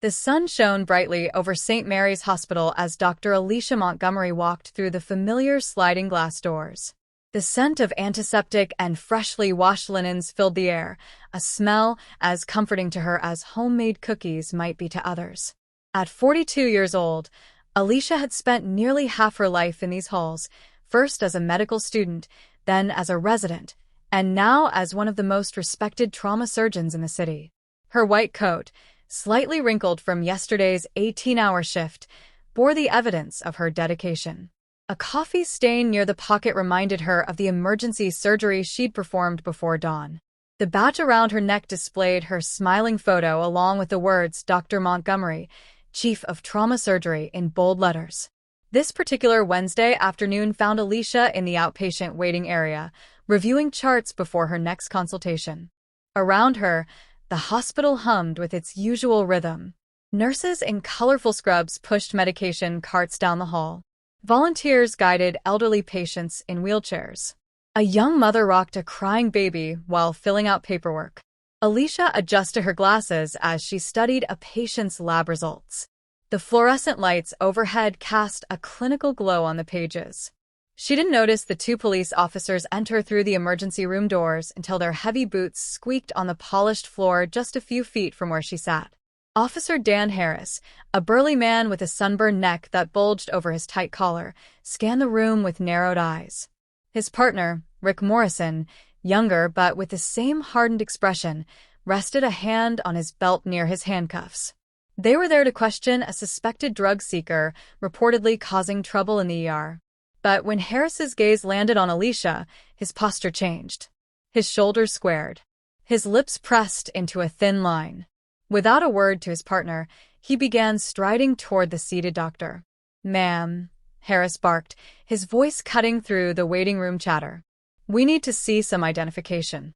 The sun shone brightly over St. Mary's Hospital as Dr. Alicia Montgomery walked through the familiar sliding glass doors. The scent of antiseptic and freshly washed linens filled the air, a smell as comforting to her as homemade cookies might be to others. At 42 years old, Alicia had spent nearly half her life in these halls, first as a medical student, then as a resident, and now as one of the most respected trauma surgeons in the city. Her white coat, slightly wrinkled from yesterday's 18-hour shift, bore the evidence of her dedication. A coffee stain near the pocket reminded her of the emergency surgery she'd performed before dawn. The badge around her neck displayed her smiling photo along with the words Dr. Montgomery, Chief of Trauma Surgery, in bold letters. This particular Wednesday afternoon found Alicia in the outpatient waiting area, reviewing charts before her next consultation. Around her, the hospital hummed with its usual rhythm. Nurses in colorful scrubs pushed medication carts down the hall. Volunteers guided elderly patients in wheelchairs. A young mother rocked a crying baby while filling out paperwork. Alicia adjusted her glasses as she studied a patient's lab results. The fluorescent lights overhead cast a clinical glow on the pages. She didn't notice the two police officers enter through the emergency room doors until their heavy boots squeaked on the polished floor just a few feet from where she sat. Officer Dan Harris, a burly man with a sunburned neck that bulged over his tight collar, scanned the room with narrowed eyes. His partner, Rick Morrison, younger but with the same hardened expression, rested a hand on his belt near his handcuffs. They were there to question a suspected drug seeker reportedly causing trouble in the ER. But when Harris's gaze landed on Alicia, his posture changed. His shoulders squared. His lips pressed into a thin line. Without a word to his partner, he began striding toward the seated doctor. "Ma'am," Harris barked, his voice cutting through the waiting room chatter. "We need to see some identification."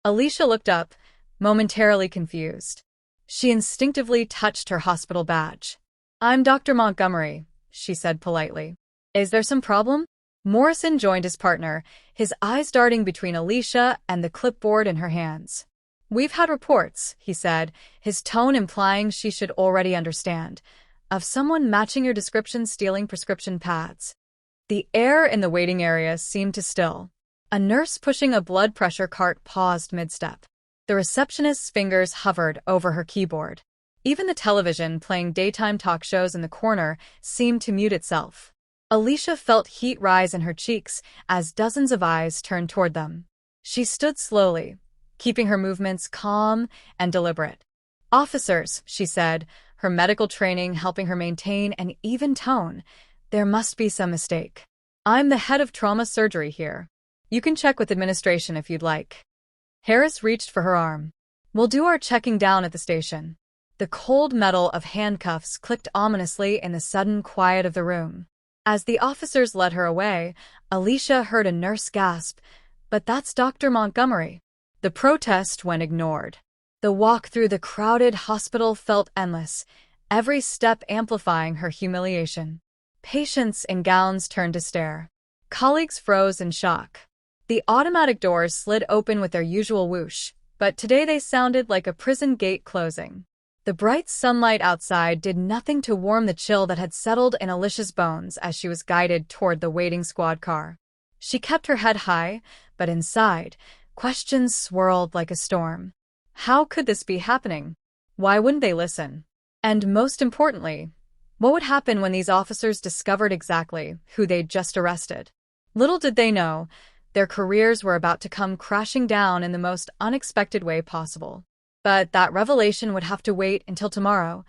Alicia looked up, momentarily confused. She instinctively touched her hospital badge. "I'm Dr. Montgomery," she said politely. "Is there some problem?" Morrison joined his partner, his eyes darting between Alicia and the clipboard in her hands. "We've had reports," he said, his tone implying she should already understand, "of someone matching your description stealing prescription pads." The air in the waiting area seemed to still. A nurse pushing a blood pressure cart paused mid-step. The receptionist's fingers hovered over her keyboard. Even the television playing daytime talk shows in the corner seemed to mute itself. Alicia felt heat rise in her cheeks as dozens of eyes turned toward them. She stood slowly, keeping her movements calm and deliberate. "Officers," she said, her medical training helping her maintain an even tone, "there must be some mistake. I'm the head of trauma surgery here. You can check with administration if you'd like." Harris reached for her arm. "We'll do our checking down at the station." The cold metal of handcuffs clicked ominously in the sudden quiet of the room. As the officers led her away, Alicia heard a nurse gasp, "But that's Dr. Montgomery." The protest went ignored. The walk through the crowded hospital felt endless, every step amplifying her humiliation. Patients in gowns turned to stare. Colleagues froze in shock. The automatic doors slid open with their usual whoosh, but today they sounded like a prison gate closing. The bright sunlight outside did nothing to warm the chill that had settled in Alicia's bones as she was guided toward the waiting squad car. She kept her head high, but inside, questions swirled like a storm. How could this be happening? Why wouldn't they listen? And most importantly, what would happen when these officers discovered exactly who they'd just arrested? Little did they know, their careers were about to come crashing down in the most unexpected way possible. But that revelation would have to wait until tomorrow,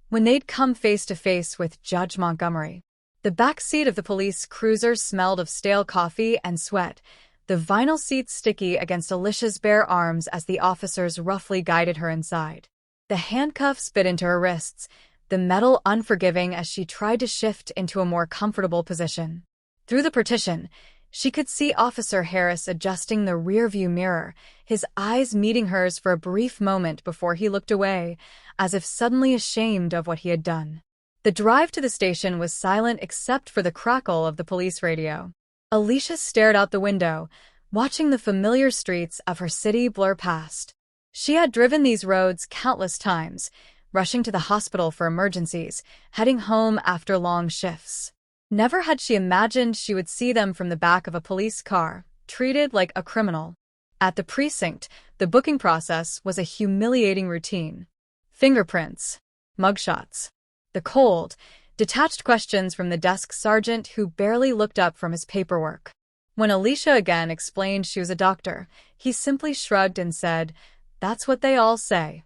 when they'd come face to face with Judge Montgomery. The back seat of the police cruiser smelled of stale coffee and sweat, the vinyl seats sticky against Alicia's bare arms as the officers roughly guided her inside. The handcuffs bit into her wrists, the metal unforgiving as she tried to shift into a more comfortable position. Through the partition, she could see Officer Harris adjusting the rearview mirror, his eyes meeting hers for a brief moment before he looked away, as if suddenly ashamed of what he had done. The drive to the station was silent except for the crackle of the police radio. Alicia stared out the window, watching the familiar streets of her city blur past. She had driven these roads countless times, rushing to the hospital for emergencies, heading home after long shifts. Never had she imagined she would see them from the back of a police car, treated like a criminal. At the precinct, the booking process was a humiliating routine. Fingerprints, mugshots, the cold, detached questions from the desk sergeant who barely looked up from his paperwork. When Alicia again explained she was a doctor, he simply shrugged and said, "That's what they all say."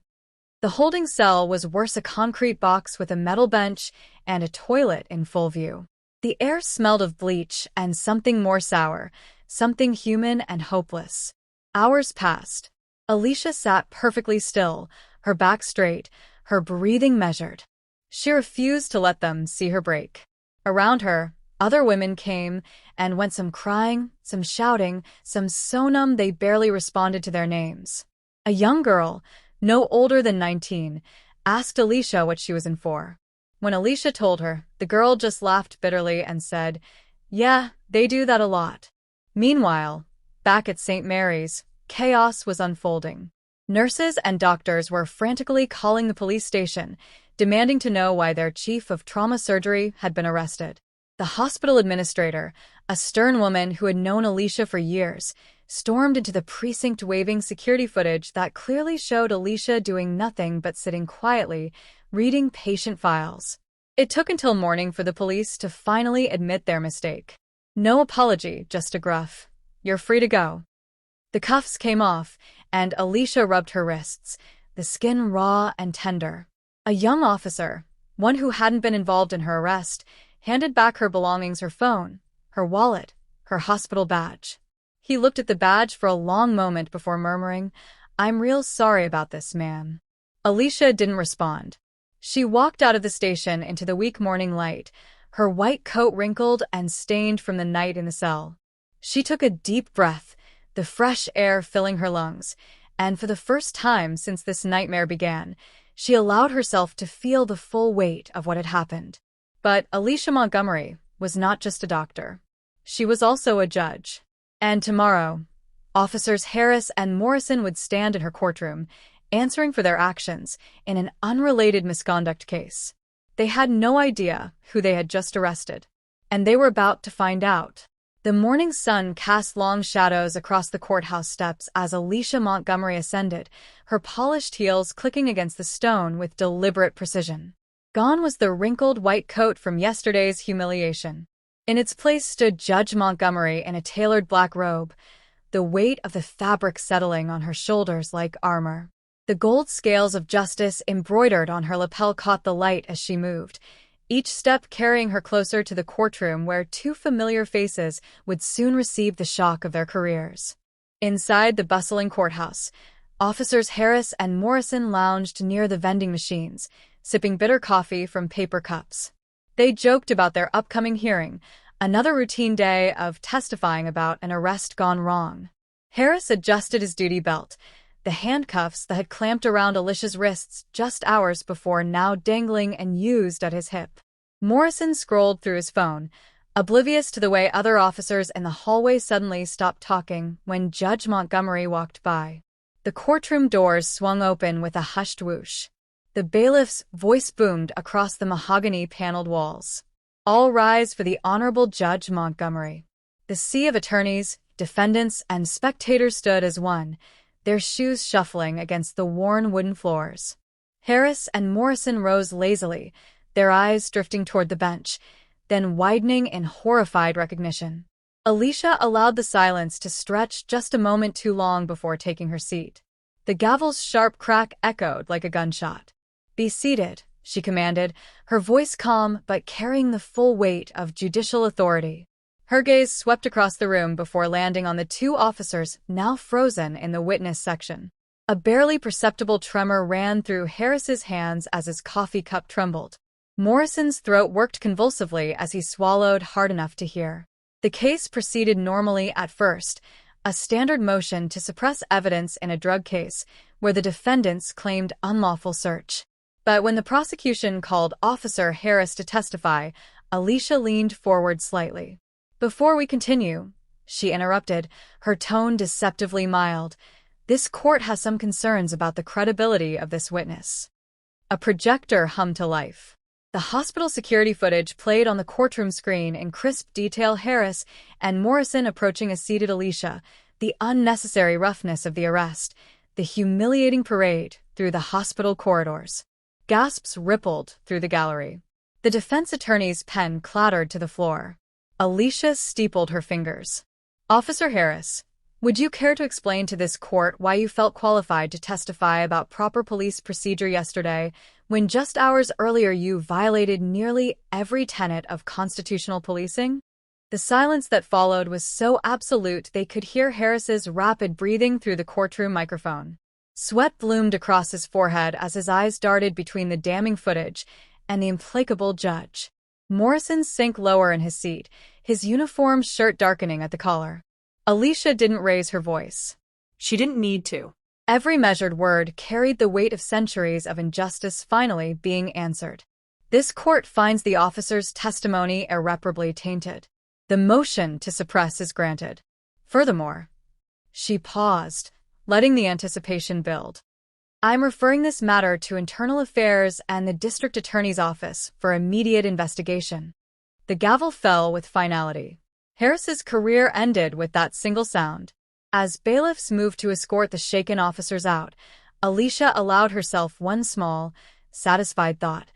The holding cell was worse, a concrete box with a metal bench and a toilet in full view. The air smelled of bleach and something more sour, something human and hopeless. Hours passed. Alicia sat perfectly still, her back straight, her breathing measured. She refused to let them see her break. Around her, other women came and went, some crying, some shouting, some so numb they barely responded to their names. A young girl, no older than 19, asked Alicia what she was in for. When Alicia told her, the girl just laughed bitterly and said, "Yeah, they do that a lot." Meanwhile, back at St. Mary's, chaos was unfolding. Nurses and doctors were frantically calling the police station, demanding to know why their chief of trauma surgery had been arrested. The hospital administrator, a stern woman who had known Alicia for years, stormed into the precinct waving security footage that clearly showed Alicia doing nothing but sitting quietly, reading patient files. It took until morning for the police to finally admit their mistake. No apology, just a gruff, "You're free to go." The cuffs came off, and Alicia rubbed her wrists, the skin raw and tender. A young officer, one who hadn't been involved in her arrest, handed back her belongings, her phone, her wallet, her hospital badge. He looked at the badge for a long moment before murmuring, "I'm real sorry about this, ma'am." Alicia didn't respond. She walked out of the station into the weak morning light, her white coat wrinkled and stained from the night in the cell. She took a deep breath, the fresh air filling her lungs, and for the first time since this nightmare began, she allowed herself to feel the full weight of what had happened. But Alicia Montgomery was not just a doctor. She was also a judge. And tomorrow, Officers Harris and Morrison would stand in her courtroom, answering for their actions in an unrelated misconduct case. They had no idea who they had just arrested, and they were about to find out. The morning sun cast long shadows across the courthouse steps as Alicia Montgomery ascended, her polished heels clicking against the stone with deliberate precision. Gone was the wrinkled white coat from yesterday's humiliation. In its place stood Judge Montgomery in a tailored black robe, the weight of the fabric settling on her shoulders like armor. The gold scales of justice embroidered on her lapel caught the light as she moved, each step carrying her closer to the courtroom where two familiar faces would soon receive the shock of their careers. Inside the bustling courthouse, Officers Harris and Morrison lounged near the vending machines, sipping bitter coffee from paper cups. They joked about their upcoming hearing, another routine day of testifying about an arrest gone wrong. Harris adjusted his duty belt, the handcuffs that had clamped around Alicia's wrists just hours before now dangling and used at his hip. Morrison scrolled through his phone, oblivious to the way other officers in the hallway suddenly stopped talking when Judge Montgomery walked by. The courtroom doors swung open with a hushed whoosh. The bailiff's voice boomed across the mahogany-paneled walls. "All rise for the Honorable Judge Montgomery." The sea of attorneys, defendants, and spectators stood as one, their shoes shuffling against the worn wooden floors. Harris and Morrison rose lazily, their eyes drifting toward the bench, then widening in horrified recognition. Alicia allowed the silence to stretch just a moment too long before taking her seat. The gavel's sharp crack echoed like a gunshot. "Be seated," she commanded, her voice calm but carrying the full weight of judicial authority. Her gaze swept across the room before landing on the two officers now frozen in the witness section. A barely perceptible tremor ran through Harris's hands as his coffee cup trembled. Morrison's throat worked convulsively as he swallowed hard enough to hear. The case proceeded normally at first, a standard motion to suppress evidence in a drug case where the defendants claimed unlawful search. But when the prosecution called Officer Harris to testify, Alicia leaned forward slightly. "Before we continue," she interrupted, her tone deceptively mild, "this court has some concerns about the credibility of this witness." A projector hummed to life. The hospital security footage played on the courtroom screen in crisp detail. Harris and Morrison approaching a seated Alicia, the unnecessary roughness of the arrest, the humiliating parade through the hospital corridors. Gasps rippled through the gallery. The defense attorney's pen clattered to the floor. Alicia steepled her fingers. Officer Harris, would you care to explain to this court why you felt qualified to testify about proper police procedure yesterday, when just hours earlier you violated nearly every tenet of constitutional policing? The silence that followed was so absolute they could hear Harris's rapid breathing through the courtroom microphone. Sweat bloomed across his forehead as his eyes darted between the damning footage and the implacable judge. Morrison sank lower in his seat, his uniform shirt darkening at the collar. Alicia didn't raise her voice. She didn't need to. Every measured word carried the weight of centuries of injustice finally being answered. This court finds the officer's testimony irreparably tainted. The motion to suppress is granted. Furthermore, she paused, letting the anticipation build. I'm referring this matter to Internal Affairs and the District Attorney's Office for immediate investigation. The gavel fell with finality. Harris's career ended with that single sound. As bailiffs moved to escort the shaken officers out, Alicia allowed herself one small, satisfied thought.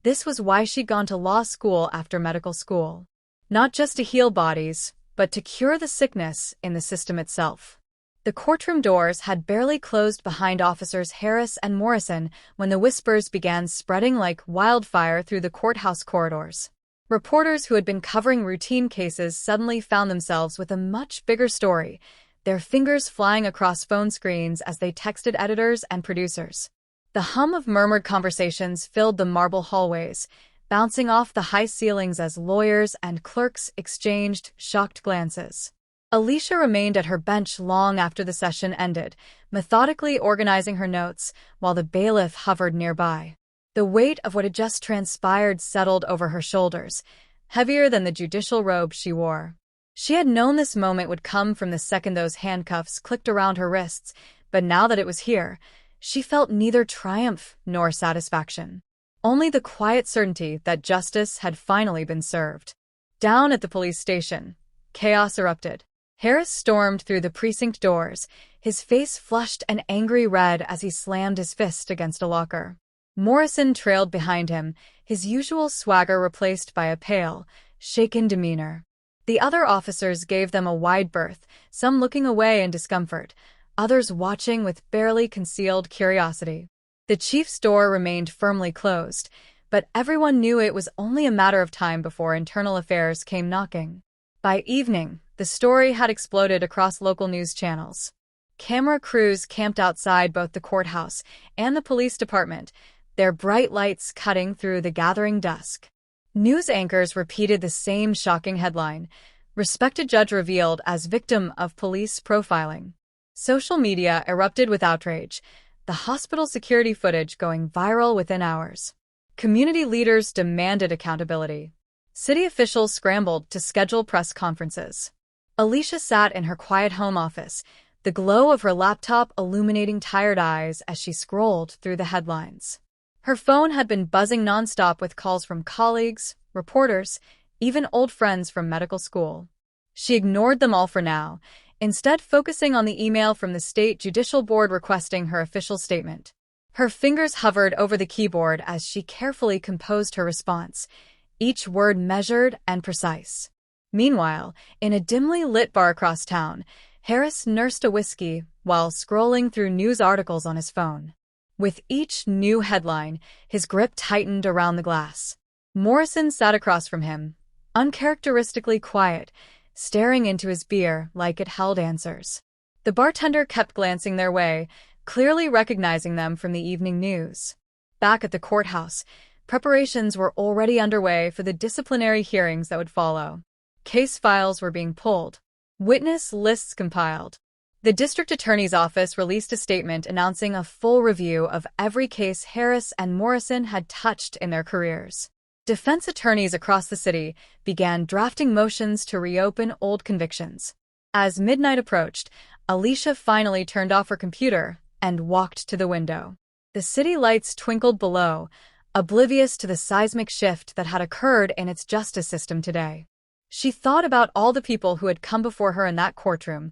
This was why she'd gone to law school after medical school. Not just to heal bodies, but to cure the sickness in the system itself. The courtroom doors had barely closed behind officers Harris and Morrison when the whispers began spreading like wildfire through the courthouse corridors. Reporters who had been covering routine cases suddenly found themselves with a much bigger story, their fingers flying across phone screens as they texted editors and producers. The hum of murmured conversations filled the marble hallways, bouncing off the high ceilings as lawyers and clerks exchanged shocked glances. Alicia remained at her bench long after the session ended, methodically organizing her notes, while the bailiff hovered nearby. The weight of what had just transpired settled over her shoulders, heavier than the judicial robe she wore. She had known this moment would come from the second those handcuffs clicked around her wrists, but now that it was here, she felt neither triumph nor satisfaction. Only the quiet certainty that justice had finally been served. Down at the police station, chaos erupted. Harris stormed through the precinct doors, his face flushed an angry red as he slammed his fist against a locker. Morrison trailed behind him, his usual swagger replaced by a pale, shaken demeanor. The other officers gave them a wide berth, some looking away in discomfort, others watching with barely concealed curiosity. The chief's door remained firmly closed, but everyone knew it was only a matter of time before Internal Affairs came knocking. By evening, the story had exploded across local news channels. Camera crews camped outside both the courthouse and the police department, their bright lights cutting through the gathering dusk. News anchors repeated the same shocking headline, "Respected judge revealed as victim of police profiling." Social media erupted with outrage, the hospital security footage going viral within hours. Community leaders demanded accountability. City officials scrambled to schedule press conferences. Alicia sat in her quiet home office, the glow of her laptop illuminating tired eyes as she scrolled through the headlines. Her phone had been buzzing nonstop with calls from colleagues, reporters, even old friends from medical school. She ignored them all for now, instead focusing on the email from the state judicial board requesting her official statement. Her fingers hovered over the keyboard as she carefully composed her response, each word measured and precise. Meanwhile, in a dimly lit bar across town, Harris nursed a whiskey while scrolling through news articles on his phone. With each new headline, his grip tightened around the glass. Morrison sat across from him, uncharacteristically quiet, staring into his beer like it held answers. The bartender kept glancing their way, clearly recognizing them from the evening news. Back at the courthouse, preparations were already underway for the disciplinary hearings that would follow. Case files were being pulled, witness lists compiled. The district attorney's office released a statement announcing a full review of every case Harris and Morrison had touched in their careers. Defense attorneys across the city began drafting motions to reopen old convictions. As midnight approached, Alicia finally turned off her computer and walked to the window. The city lights twinkled below, oblivious to the seismic shift that had occurred in its justice system today. She thought about all the people who had come before her in that courtroom,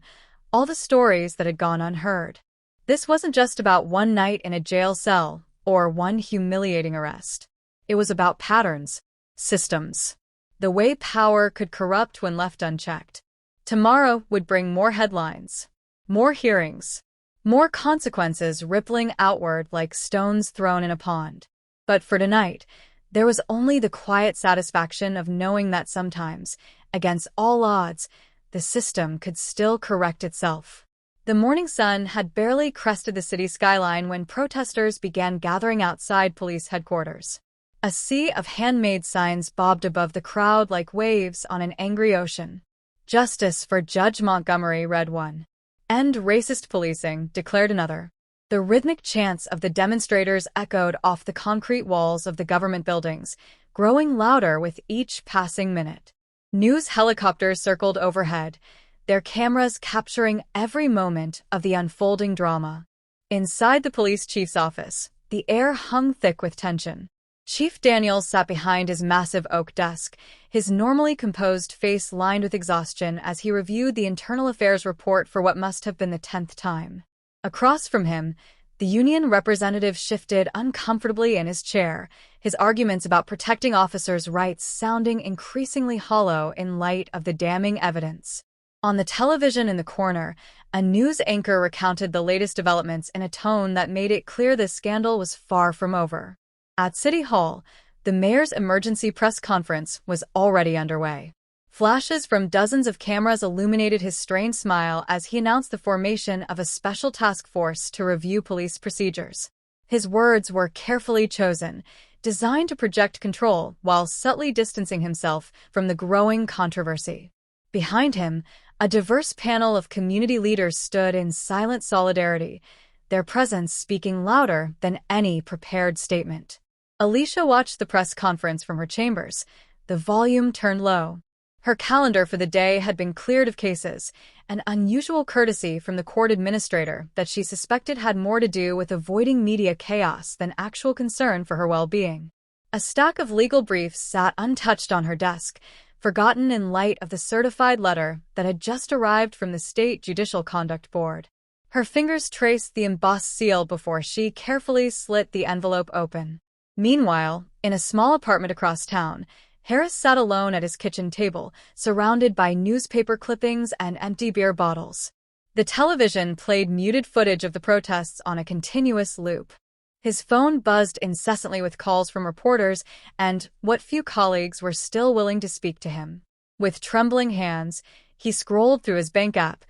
all the stories that had gone unheard. This wasn't just about one night in a jail cell or one humiliating arrest. It was about patterns, systems, the way power could corrupt when left unchecked. Tomorrow would bring more headlines, more hearings, more consequences rippling outward like stones thrown in a pond. But for tonight, there was only the quiet satisfaction of knowing that sometimes, against all odds, the system could still correct itself. The morning sun had barely crested the city skyline when protesters began gathering outside police headquarters. A sea of handmade signs bobbed above the crowd like waves on an angry ocean. "Justice for Judge Montgomery," read one. "End racist policing," declared another. The rhythmic chants of the demonstrators echoed off the concrete walls of the government buildings, growing louder with each passing minute. News helicopters circled overhead, their cameras capturing every moment of the unfolding drama. Inside the police chief's office, the air hung thick with tension. Chief Daniels sat behind his massive oak desk, his normally composed face lined with exhaustion as he reviewed the internal affairs report for what must have been the 10th time. Across from him, the union representative shifted uncomfortably in his chair, his arguments about protecting officers' rights sounding increasingly hollow in light of the damning evidence. On the television in the corner, a news anchor recounted the latest developments in a tone that made it clear the scandal was far from over. At City Hall, the mayor's emergency press conference was already underway. Flashes from dozens of cameras illuminated his strained smile as he announced the formation of a special task force to review police procedures. His words were carefully chosen, designed to project control while subtly distancing himself from the growing controversy. Behind him, a diverse panel of community leaders stood in silent solidarity, their presence speaking louder than any prepared statement. Alicia watched the press conference from her chambers, the volume turned low. Her calendar for the day had been cleared of cases, an unusual courtesy from the court administrator that she suspected had more to do with avoiding media chaos than actual concern for her well-being. A stack of legal briefs sat untouched on her desk, forgotten in light of the certified letter that had just arrived from the State Judicial Conduct Board. Her fingers traced the embossed seal before she carefully slit the envelope open. Meanwhile, in a small apartment across town, Harris sat alone at his kitchen table, surrounded by newspaper clippings and empty beer bottles. The television played muted footage of the protests on a continuous loop. His phone buzzed incessantly with calls from reporters and what few colleagues were still willing to speak to him. With trembling hands, he scrolled through his bank app,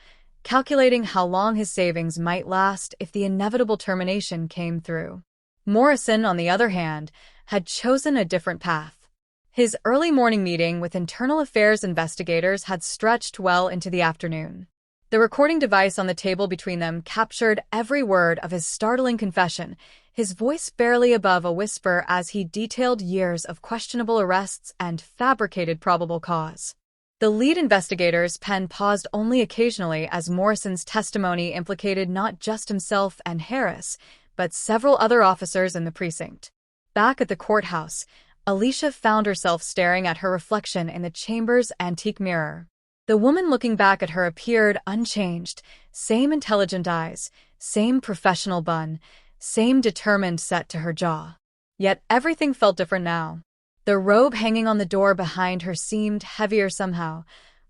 calculating how long his savings might last if the inevitable termination came through. Morrison, on the other hand, had chosen a different path. His early morning meeting with internal affairs investigators had stretched well into the afternoon. The recording device on the table between them captured every word of his startling confession, his voice barely above a whisper as he detailed years of questionable arrests and fabricated probable cause. The lead investigator's pen paused only occasionally as Morrison's testimony implicated not just himself and Harris, but several other officers in the precinct. Back at the courthouse, Alicia found herself staring at her reflection in the chamber's antique mirror. The woman looking back at her appeared unchanged, same intelligent eyes, same professional bun, same determined set to her jaw. Yet everything felt different now. The robe hanging on the door behind her seemed heavier somehow,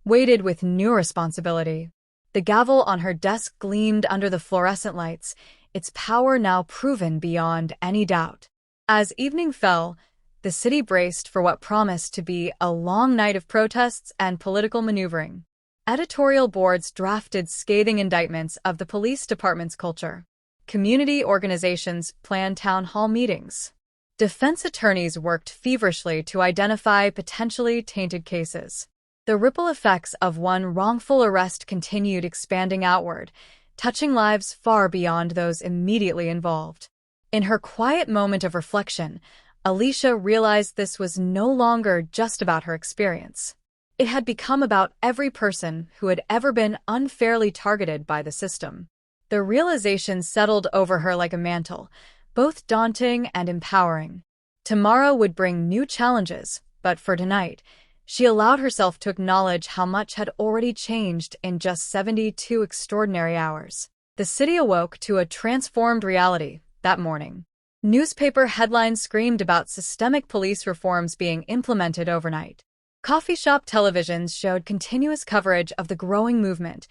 weighted with new responsibility. The gavel on her desk gleamed under the fluorescent lights, its power now proven beyond any doubt. As evening fell, the city braced for what promised to be a long night of protests and political maneuvering. Editorial boards drafted scathing indictments of the police department's culture. Community organizations planned town hall meetings. Defense attorneys worked feverishly to identify potentially tainted cases. The ripple effects of one wrongful arrest continued expanding outward, touching lives far beyond those immediately involved. In her quiet moment of reflection, Alicia realized this was no longer just about her experience. It had become about every person who had ever been unfairly targeted by the system. The realization settled over her like a mantle, both daunting and empowering. Tomorrow would bring new challenges, but for tonight, she allowed herself to acknowledge how much had already changed in just 72 extraordinary hours. The city awoke to a transformed reality that morning. Newspaper headlines screamed about systemic police reforms being implemented overnight. Coffee shop televisions showed continuous coverage of the growing movement,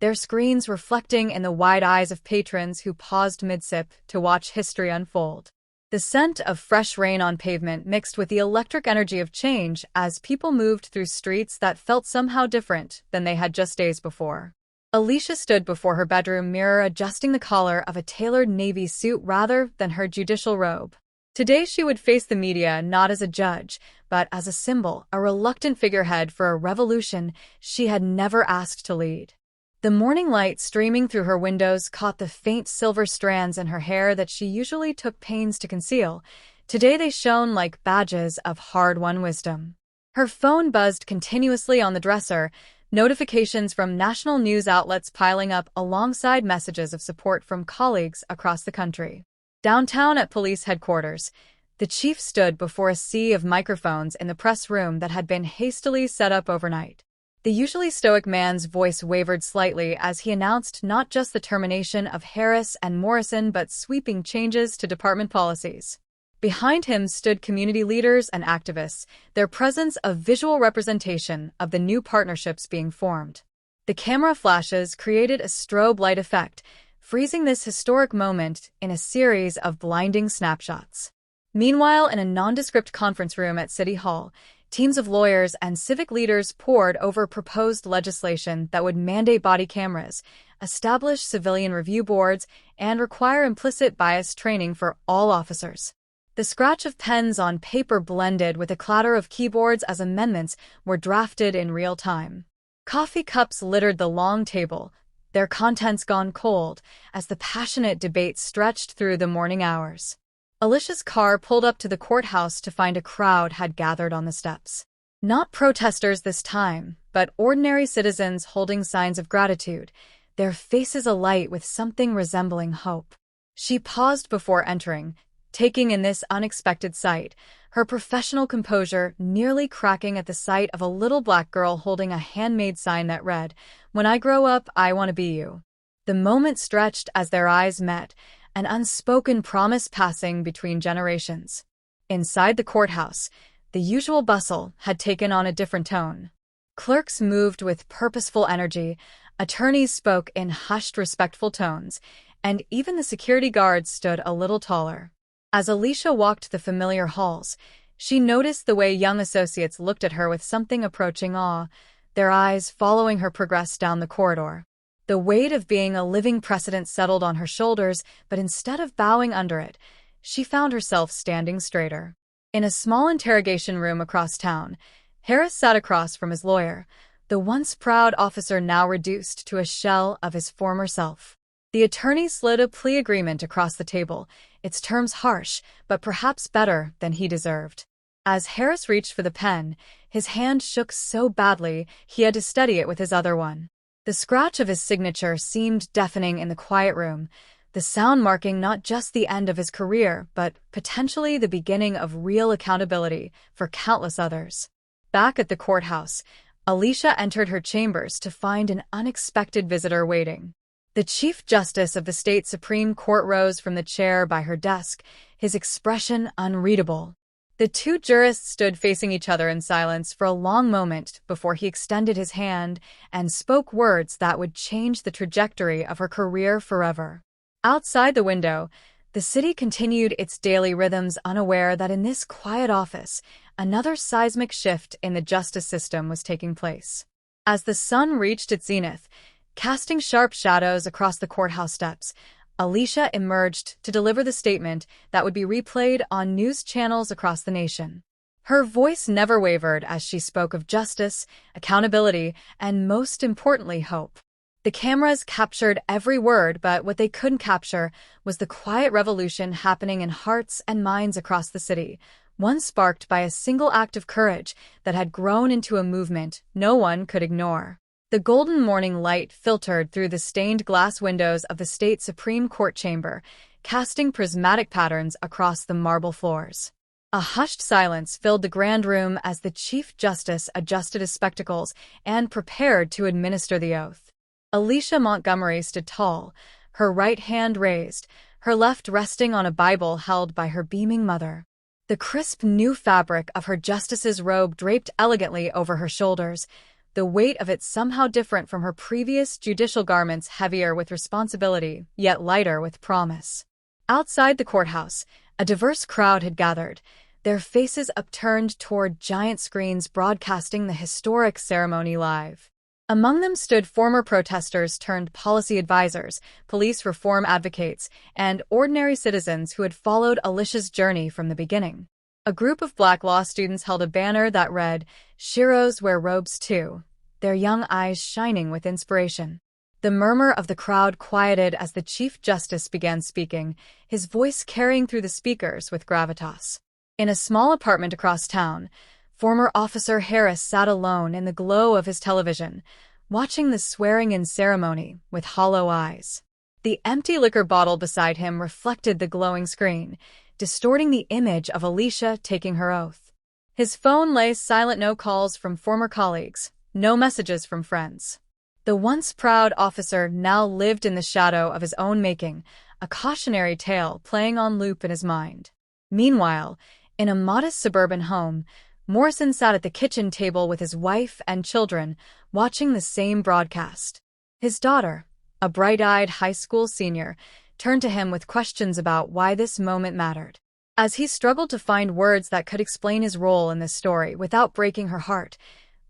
their screens reflecting in the wide eyes of patrons who paused mid-sip to watch history unfold. The scent of fresh rain on pavement mixed with the electric energy of change as people moved through streets that felt somehow different than they had just days before. Alicia stood before her bedroom mirror adjusting the collar of a tailored navy suit rather than her judicial robe. Today she would face the media not as a judge, but as a symbol, a reluctant figurehead for a revolution she had never asked to lead. The morning light streaming through her windows caught the faint silver strands in her hair that she usually took pains to conceal. Today they shone like badges of hard-won wisdom. Her phone buzzed continuously on the dresser, notifications from national news outlets piling up alongside messages of support from colleagues across the country. Downtown at police headquarters, the chief stood before a sea of microphones in the press room that had been hastily set up overnight. The usually stoic man's voice wavered slightly as he announced not just the termination of Harris and Morrison but sweeping changes to department policies. Behind him stood community leaders and activists, their presence a visual representation of the new partnerships being formed. The camera flashes created a strobe light effect, freezing this historic moment in a series of blinding snapshots. Meanwhile, in a nondescript conference room at City Hall, teams of lawyers and civic leaders pored over proposed legislation that would mandate body cameras, establish civilian review boards, and require implicit bias training for all officers. The scratch of pens on paper blended with the clatter of keyboards as amendments were drafted in real time. Coffee cups littered the long table, their contents gone cold, as the passionate debate stretched through the morning hours. Alicia's car pulled up to the courthouse to find a crowd had gathered on the steps. Not protesters this time, but ordinary citizens holding signs of gratitude, their faces alight with something resembling hope. She paused before entering, taking in this unexpected sight, her professional composure nearly cracking at the sight of a little black girl holding a handmade sign that read, "When I grow up, I want to be you." The moment stretched as their eyes met, an unspoken promise passing between generations. Inside the courthouse, the usual bustle had taken on a different tone. Clerks moved with purposeful energy, attorneys spoke in hushed, respectful tones, and even the security guards stood a little taller. As Alicia walked the familiar halls, she noticed the way young associates looked at her with something approaching awe, their eyes following her progress down the corridor. The weight of being a living precedent settled on her shoulders, but instead of bowing under it, she found herself standing straighter. In a small interrogation room across town, Harris sat across from his lawyer, the once proud officer now reduced to a shell of his former self. The attorney slid a plea agreement across the table, its terms harsh, but perhaps better than he deserved. As Harris reached for the pen, his hand shook so badly he had to steady it with his other one. The scratch of his signature seemed deafening in the quiet room, the sound marking not just the end of his career, but potentially the beginning of real accountability for countless others. Back at the courthouse, Alicia entered her chambers to find an unexpected visitor waiting. The Chief Justice of the state Supreme Court rose from the chair by her desk, his expression unreadable. The two jurists stood facing each other in silence for a long moment before he extended his hand and spoke words that would change the trajectory of her career forever. Outside the window, the city continued its daily rhythms, unaware that in this quiet office, another seismic shift in the justice system was taking place. As the sun reached its zenith, casting sharp shadows across the courthouse steps, Alicia emerged to deliver the statement that would be replayed on news channels across the nation. Her voice never wavered as she spoke of justice, accountability, and most importantly, hope. The cameras captured every word, but what they couldn't capture was the quiet revolution happening in hearts and minds across the city, one sparked by a single act of courage that had grown into a movement no one could ignore. The golden morning light filtered through the stained glass windows of the state Supreme Court chamber, casting prismatic patterns across the marble floors. A hushed silence filled the grand room as the Chief Justice adjusted his spectacles and prepared to administer the oath. Alicia Montgomery stood tall, her right hand raised, her left resting on a Bible held by her beaming mother. The crisp new fabric of her justice's robe draped elegantly over her shoulders, the weight of it somehow different from her previous judicial garments, heavier with responsibility, yet lighter with promise. Outside the courthouse, a diverse crowd had gathered, their faces upturned toward giant screens broadcasting the historic ceremony live. Among them stood former protesters turned policy advisors, police reform advocates, and ordinary citizens who had followed Alicia's journey from the beginning. A group of Black law students held a banner that read, "Sheroes wear robes too," their young eyes shining with inspiration. The murmur of the crowd quieted as the Chief Justice began speaking, his voice carrying through the speakers with gravitas. In a small apartment across town, former Officer Harris sat alone in the glow of his television, watching the swearing-in ceremony with hollow eyes. The empty liquor bottle beside him reflected the glowing screen, distorting the image of Alicia taking her oath. His phone lay silent, no calls from former colleagues, no messages from friends. The once proud officer now lived in the shadow of his own making, a cautionary tale playing on loop in his mind. Meanwhile, in a modest suburban home, Morrison sat at the kitchen table with his wife and children, watching the same broadcast. His daughter, a bright-eyed high school senior, turned to him with questions about why this moment mattered. As he struggled to find words that could explain his role in this story without breaking her heart,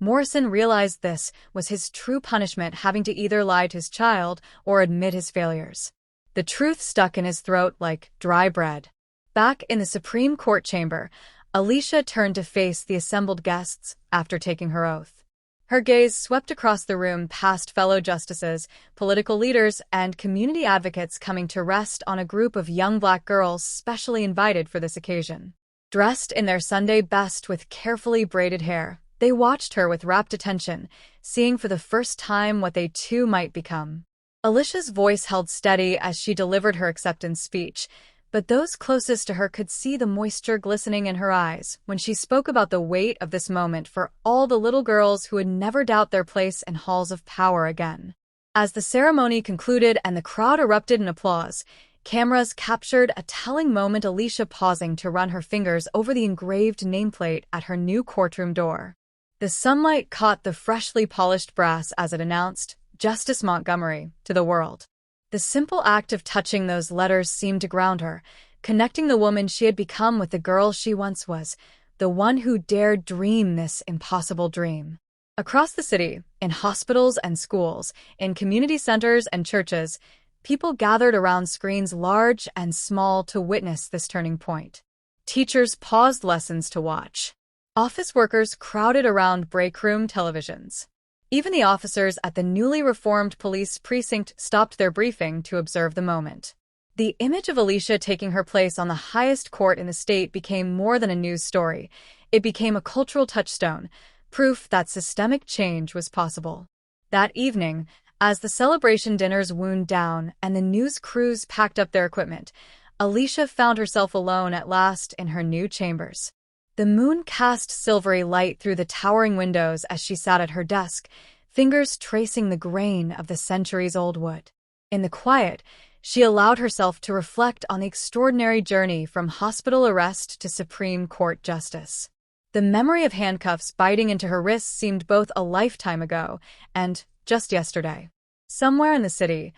Morrison realized this was his true punishment, having to either lie to his child or admit his failures. The truth stuck in his throat like dry bread. Back in the Supreme Court chamber, Alicia turned to face the assembled guests after taking her oath. Her gaze swept across the room past fellow justices, political leaders, and community advocates coming to rest on a group of young Black girls specially invited for this occasion. Dressed in their Sunday best with carefully braided hair, they watched her with rapt attention, seeing for the first time what they too might become. Alicia's voice held steady as she delivered her acceptance speech, but those closest to her could see the moisture glistening in her eyes when she spoke about the weight of this moment for all the little girls who would never doubt their place in halls of power again. As the ceremony concluded and the crowd erupted in applause, cameras captured a telling moment, Alicia pausing to run her fingers over the engraved nameplate at her new courtroom door. The sunlight caught the freshly polished brass as it announced, "Justice Montgomery," to the world. The simple act of touching those letters seemed to ground her, connecting the woman she had become with the girl she once was, the one who dared dream this impossible dream. Across the city, in hospitals and schools, in community centers and churches, people gathered around screens large and small to witness this turning point. Teachers paused lessons to watch. Office workers crowded around break room televisions. Even the officers at the newly reformed police precinct stopped their briefing to observe the moment. The image of Alicia taking her place on the highest court in the state became more than a news story. It became a cultural touchstone, proof that systemic change was possible. That evening, as the celebration dinners wound down and the news crews packed up their equipment, Alicia found herself alone at last in her new chambers. The moon cast silvery light through the towering windows as she sat at her desk, fingers tracing the grain of the centuries-old wood. In the quiet, she allowed herself to reflect on the extraordinary journey from hospital arrest to Supreme Court justice. The memory of handcuffs biting into her wrists seemed both a lifetime ago and just yesterday. Somewhere in the city,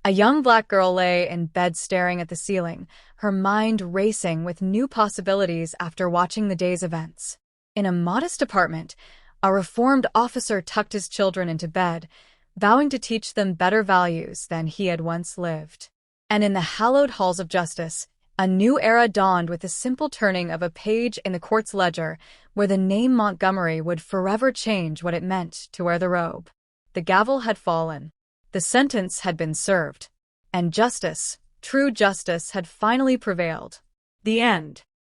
a young Black girl lay in bed staring at the ceiling, her mind racing with new possibilities after watching the day's events. In a modest apartment, a reformed officer tucked his children into bed, vowing to teach them better values than he had once lived. And in the hallowed halls of justice, a new era dawned with the simple turning of a page in the court's ledger, where the name Montgomery would forever change what it meant to wear the robe. The gavel had fallen. The sentence had been served, and justice, true justice, had finally prevailed. The end.